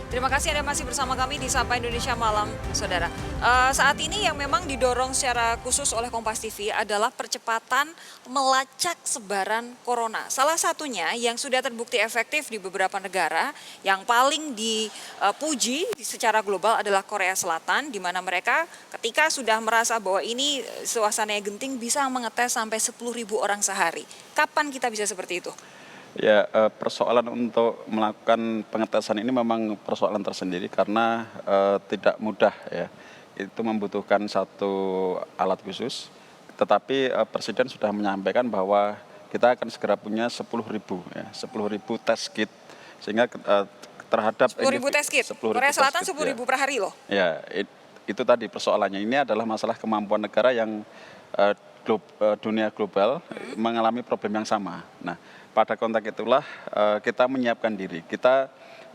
Terima kasih Anda masih bersama kami di Sapa Indonesia Malam, Saudara. Saat ini yang memang didorong secara khusus oleh Kompas TV adalah percepatan melacak sebaran corona. Salah satunya yang sudah terbukti efektif di beberapa negara, yang paling dipuji secara global adalah Korea Selatan, di mana mereka ketika sudah merasa bahwa ini suasananya genting bisa mengetes sampai 10.000 orang sehari. Kapan kita bisa seperti itu? Ya, persoalan untuk melakukan pengetesan ini memang persoalan tersendiri karena tidak mudah ya. Itu membutuhkan satu alat khusus. Tetapi Presiden sudah menyampaikan bahwa kita akan segera punya 10.000 ya, 10.000 test kit sehingga terhadap 10.000 test kit. 10.000 Korea Selatan test kit, 10.000 per hari loh. ya, itu tadi persoalannya. Ini adalah masalah kemampuan negara yang eh, dunia global mengalami problem yang sama. Nah, pada konteks itulah kita menyiapkan diri. Kita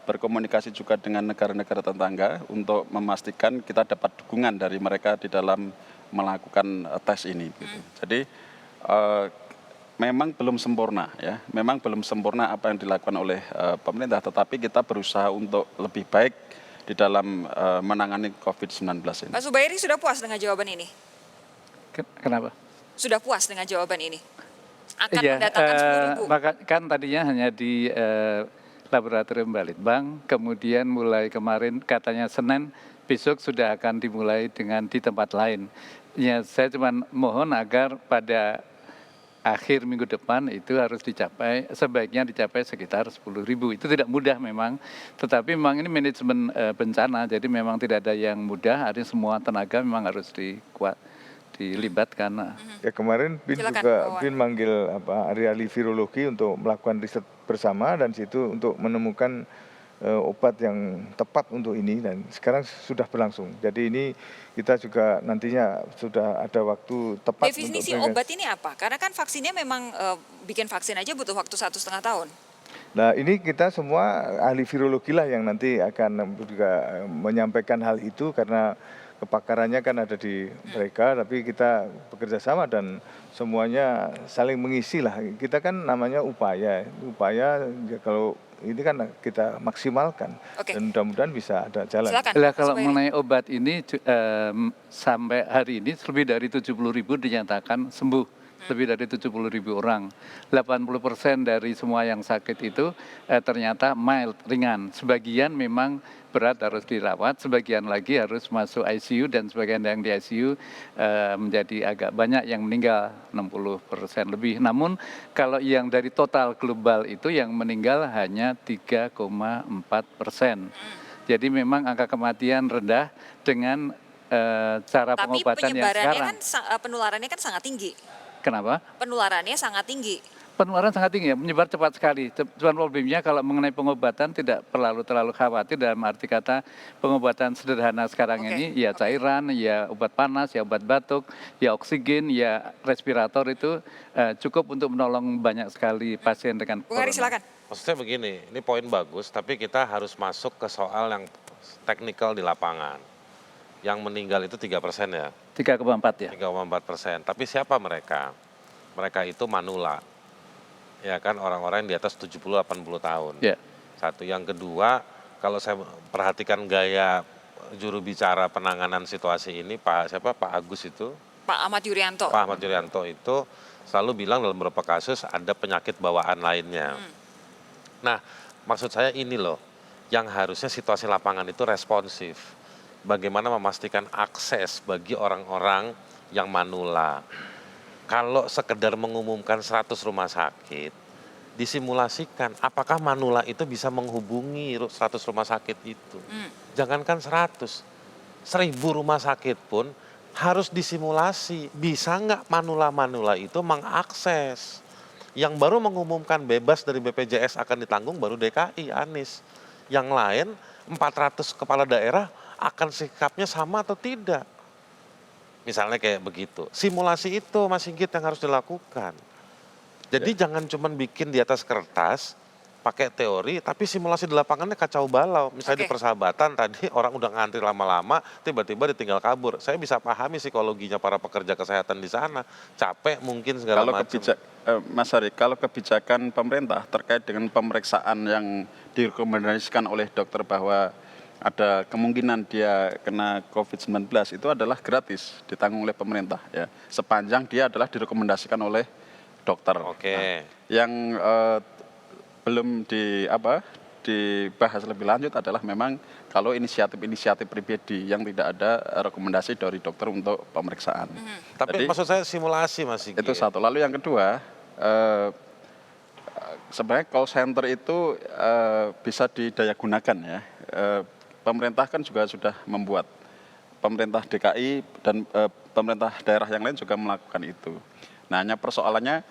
berkomunikasi juga dengan negara-negara tetangga untuk memastikan kita dapat dukungan dari mereka di dalam melakukan tes ini. Gitu. Jadi memang belum sempurna ya, memang belum sempurna apa yang dilakukan oleh pemerintah, tetapi kita berusaha untuk lebih baik di dalam menangani COVID-19 ini. Pak Zubairi sudah puas dengan jawaban ini? Kenapa? Sudah puas dengan jawaban ini? Akan Iya, mendatangkan 10.000. maka kan tadinya hanya di laboratorium Balitbang, kemudian mulai kemarin katanya Senin besok sudah akan dimulai dengan di tempat lain. Ya, saya cuma mohon agar pada akhir minggu depan itu harus dicapai, sebaiknya dicapai sekitar 10.000. Itu tidak mudah memang, tetapi memang ini manajemen bencana, jadi memang tidak ada yang mudah, artinya semua tenaga memang harus dilibatkan. Ya kemarin BIN Silakan, juga Pak Wan. BIN manggil ahli virologi untuk melakukan riset bersama dan situ untuk menemukan obat yang tepat untuk ini dan sekarang sudah berlangsung. Jadi ini kita juga nantinya sudah ada waktu tepat Definisi untuk obat ini apa? Karena kan vaksinnya memang bikin vaksin aja butuh waktu 1,5 tahun. Nah ini kita semua ahli virologi lah yang nanti akan juga menyampaikan hal itu karena kepakarannya kan ada di mereka, tapi kita bekerja sama dan semuanya saling mengisi lah. Kita kan namanya upaya ya, kalau ini kan kita maksimalkan. Oke. Dan mudah-mudahan bisa ada jalan. Silakan. Lah kalau Zubairi. mengenai obat ini sampai hari ini lebih dari 70.000 dinyatakan sembuh. Lebih dari 70.000 orang. 80% dari semua yang sakit itu ternyata mild, ringan. Sebagian memang berat harus dirawat, sebagian lagi harus masuk ICU dan sebagian yang di ICU menjadi agak banyak yang meninggal, 60% lebih. Namun kalau yang dari total global itu yang meninggal hanya 3,4%. Jadi memang angka kematian rendah dengan cara Tapi pengobatan yang penyebarannya sekarang. kan penularannya kan sangat tinggi. Kenapa? Penularannya sangat tinggi. Penularan sangat tinggi ya, menyebar cepat sekali. Cuman problemnya kalau mengenai pengobatan tidak terlalu khawatir dalam arti kata pengobatan sederhana sekarang ini ya cairan, ya obat panas, ya obat batuk, ya oksigen, ya respirator itu cukup untuk menolong banyak sekali pasien dengan Bung Heri corona. silakan. Maksudnya begini, ini poin bagus, tapi kita harus masuk ke soal yang teknikal di lapangan. Yang meninggal itu 3% ya, 3,4 ya. 3,4%. Tapi siapa mereka? Mereka itu manula. Ya kan, orang-orang yang di atas 70-80 tahun. Ya. Satu. Yang kedua, kalau saya perhatikan gaya juru bicara penanganan situasi ini, Pak Agus itu, Pak Ahmad Yuryanto. Pak Ahmad Yuryanto itu selalu bilang dalam beberapa kasus ada penyakit bawaan lainnya. Nah, maksud saya ini loh, yang harusnya situasi lapangan itu responsif. Bagaimana memastikan akses bagi orang-orang yang manula. Kalau sekedar mengumumkan 100 rumah sakit, disimulasikan apakah manula itu bisa menghubungi 100 rumah sakit itu. Jangankan 100, 1.000 rumah sakit pun harus disimulasi. Bisa nggak manula-manula itu mengakses. Yang baru mengumumkan bebas dari BPJS akan ditanggung baru DKI, Anies. Yang lain 400 kepala daerah akan sikapnya sama atau tidak. Misalnya kayak begitu. Simulasi itu Mas Sigit yang harus dilakukan. Jadi jangan cuma bikin di atas kertas, pakai teori, tapi simulasi di lapangannya kacau balau. Misalnya di persahabatan tadi orang udah ngantri lama-lama, tiba-tiba ditinggal kabur. Saya bisa pahami psikologinya para pekerja kesehatan di sana. Capek mungkin segala Kalau macam. Mas Ari, kalau kebijakan pemerintah terkait dengan pemeriksaan yang direkomendasikan oleh dokter bahwa ada kemungkinan dia kena COVID-19 itu adalah gratis, ditanggung oleh pemerintah ya, sepanjang dia adalah direkomendasikan oleh dokter. Oke. Nah, yang belum dibahas lebih lanjut adalah memang kalau inisiatif pribadi yang tidak ada rekomendasi dari dokter untuk pemeriksaan. Tapi Jadi, maksud saya simulasi Mas Sigi. itu satu. Lalu yang kedua, sebenarnya call center itu bisa didayagunakan ya. Pemerintah kan juga sudah membuat, pemerintah DKI dan pemerintah daerah yang lain juga melakukan itu. Nah, hanya persoalannya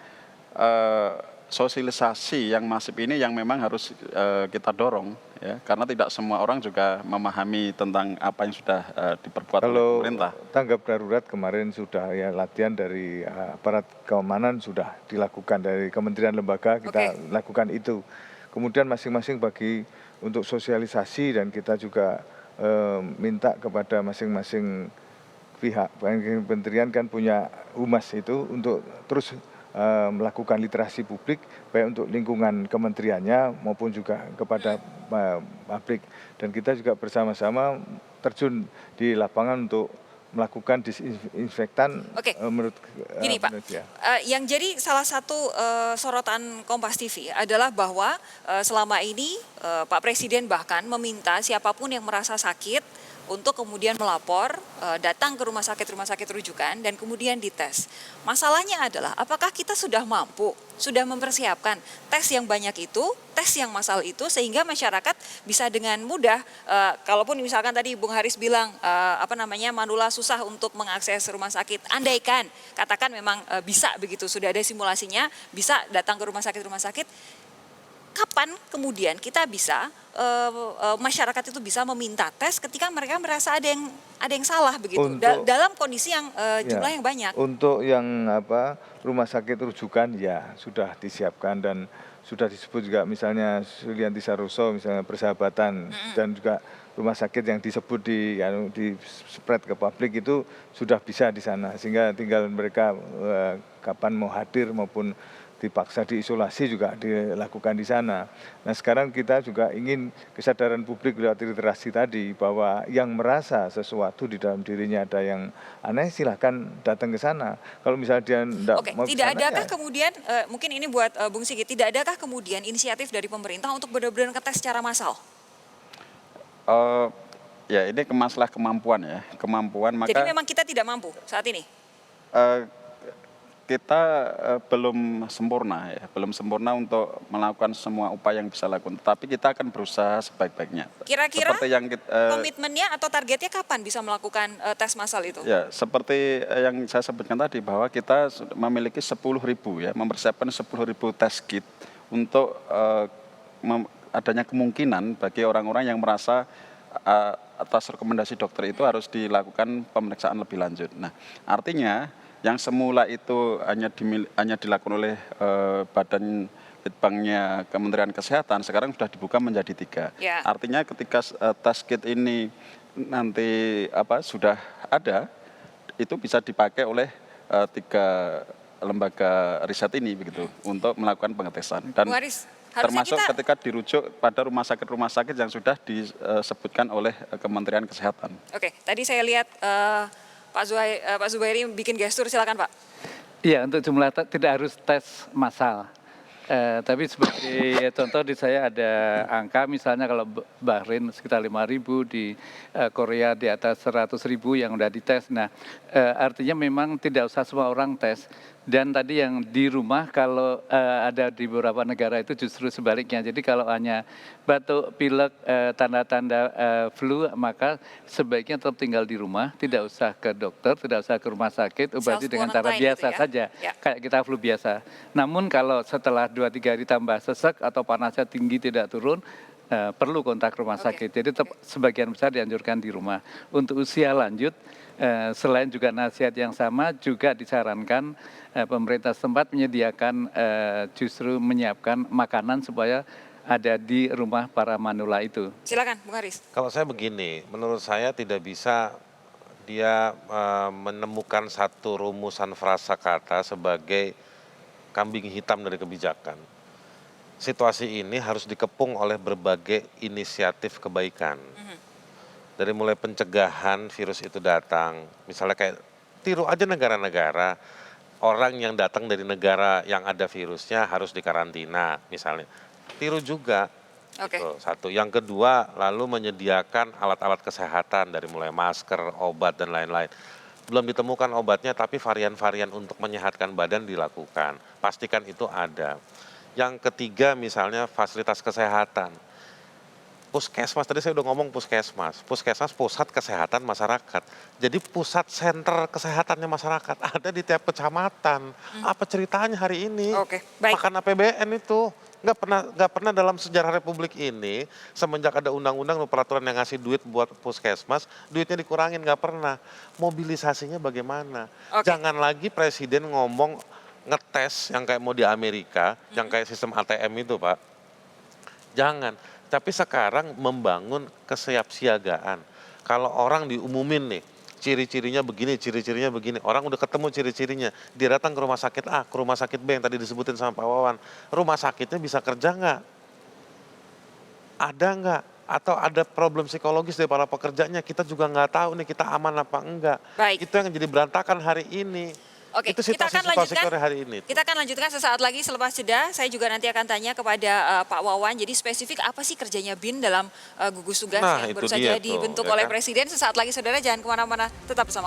sosialisasi yang masif ini yang memang harus kita dorong ya, karena tidak semua orang juga memahami tentang apa yang sudah diperbuat oleh Kalau pemerintah. tanggap darurat kemarin sudah ya latihan dari aparat keamanan sudah dilakukan dari kementerian lembaga kita lakukan itu. Kemudian masing-masing bagi untuk sosialisasi dan kita juga minta kepada masing-masing pihak. Kementerian kan punya humas itu untuk terus melakukan literasi publik baik untuk lingkungan kementeriannya maupun juga kepada publik, dan kita juga bersama-sama terjun di lapangan untuk melakukan disinfektan. Menurut Gini Pak, menurut dia. yang jadi salah satu sorotan Kompas TV adalah bahwa selama ini Pak Presiden bahkan meminta siapapun yang merasa sakit untuk kemudian melapor, datang ke rumah sakit rujukan dan kemudian dites. Masalahnya adalah apakah kita sudah mampu, sudah mempersiapkan tes yang banyak itu, tes yang massal itu, sehingga masyarakat bisa dengan mudah, kalaupun misalkan tadi Bung Haris bilang manula susah untuk mengakses rumah sakit, andaikan katakan memang bisa begitu, sudah ada simulasinya, bisa datang ke rumah sakit, kapan kemudian kita bisa masyarakat itu bisa meminta tes ketika mereka merasa ada yang salah begitu dalam kondisi yang jumlah yang banyak. Untuk yang rumah sakit rujukan ya sudah disiapkan dan sudah disebut juga misalnya Sulianti Saroso misalnya Persahabatan dan juga rumah sakit yang disebut di spread ke publik itu sudah bisa di sana, sehingga tinggal mereka kapan mau hadir maupun dipaksa diisolasi juga dilakukan di sana. Nah, sekarang kita juga ingin kesadaran publik lewat literasi tadi bahwa yang merasa sesuatu di dalam dirinya ada yang aneh silahkan datang ke sana. Kalau misalnya dia tidak mau ke tidak sana, adakah kemudian mungkin ini buat Bung Sigit, tidak adakah kemudian inisiatif dari pemerintah untuk benar-benar ngetes secara massal? Ya ini masalah kemampuan ya, maka. Jadi memang kita tidak mampu saat ini. Kita belum sempurna untuk melakukan semua upaya yang bisa lakukan, tapi kita akan berusaha sebaik-baiknya. Kira-kira seperti yang komitmennya atau targetnya kapan bisa melakukan tes massal itu? Ya, seperti yang saya sebutkan tadi bahwa kita memiliki 10.000 ya, mempersiapkan 10.000 tes kit untuk adanya kemungkinan bagi orang-orang yang merasa atas rekomendasi dokter itu harus dilakukan pemeriksaan lebih lanjut. Nah, artinya yang semula itu hanya dilakukan oleh Badan Litbangnya Kementerian Kesehatan sekarang sudah dibuka menjadi 3. Ya. Artinya ketika tes kit ini nanti sudah ada, itu bisa dipakai oleh 3 lembaga riset ini begitu untuk melakukan pengetesan. Dan termasuk ketika dirujuk pada rumah sakit yang sudah disebutkan oleh Kementerian Kesehatan. Oke, tadi saya lihat Pak Zubairi bikin gestur, silakan Pak. Iya, untuk jumlah tidak harus tes massal. Tapi sebagai contoh di saya ada angka misalnya kalau Bahrain sekitar 5.000, di Korea di atas 100.000 yang sudah dites. Nah, artinya memang tidak usah semua orang tes. Dan tadi yang di rumah kalau ada di beberapa negara itu justru sebaliknya. Jadi kalau hanya batuk, pilek, tanda-tanda flu, maka sebaiknya tetap tinggal di rumah, tidak usah ke dokter, tidak usah ke rumah sakit, obati dengan cara biasa saja, kayak kita flu biasa. Namun kalau setelah 2-3 hari tambah sesek atau panasnya tinggi tidak turun, perlu kontak rumah sakit. Jadi tetap sebagian besar dianjurkan di rumah. Untuk usia lanjut, selain juga nasihat yang sama, juga disarankan pemerintah setempat menyediakan justru menyiapkan makanan supaya ada di rumah para manula itu. Silakan Bung Haris. Kalau saya begini, menurut saya tidak bisa dia menemukan satu rumusan frasa kata sebagai kambing hitam dari kebijakan. Situasi ini harus dikepung oleh berbagai inisiatif kebaikan. Dari mulai pencegahan virus itu datang, misalnya kayak tiru aja negara-negara, orang yang datang dari negara yang ada virusnya harus dikarantina misalnya. Tiru juga. Oke. Gitu, satu. Yang kedua, lalu menyediakan alat-alat kesehatan dari mulai masker, obat, dan lain-lain. Belum ditemukan obatnya, tapi varian-varian untuk menyehatkan badan dilakukan. Pastikan itu ada. Yang ketiga misalnya fasilitas kesehatan. Puskesmas, tadi saya udah ngomong puskesmas. Puskesmas pusat kesehatan masyarakat. Jadi pusat senter kesehatannya masyarakat ada di tiap kecamatan. Apa ceritanya hari ini? Oke, baik. Makan APBN itu. Nggak pernah dalam sejarah Republik ini, semenjak ada undang-undang peraturan yang ngasih duit buat puskesmas, duitnya dikurangin, nggak pernah. Mobilisasinya bagaimana? Oke. Jangan lagi presiden ngomong ngetes yang kayak mau di Amerika, yang kayak sistem ATM itu, Pak. Jangan. Tapi sekarang membangun kesiapsiagaan. Kalau orang diumumin nih, ciri-cirinya begini, ciri-cirinya begini. Orang udah ketemu ciri-cirinya. Dia datang ke rumah sakit A, ke rumah sakit B yang tadi disebutin sama Pak Wawan. Rumah sakitnya bisa kerja nggak? Ada nggak? Atau ada problem psikologis dari para pekerjanya? Kita juga nggak tahu nih kita aman apa enggak. Baik. Itu yang jadi berantakan hari ini. Oke, Itu kita akan situasi lanjutkan. hari ini. Kita akan lanjutkan sesaat lagi selepas jeda. Saya juga nanti akan tanya kepada Pak Wawan. Jadi spesifik apa sih kerjanya BIN dalam gugus tugas Nah, yang itu baru saja dia tuh, dibentuk ya oleh kan? Presiden. Sesaat lagi saudara jangan kemana-mana, tetap bersama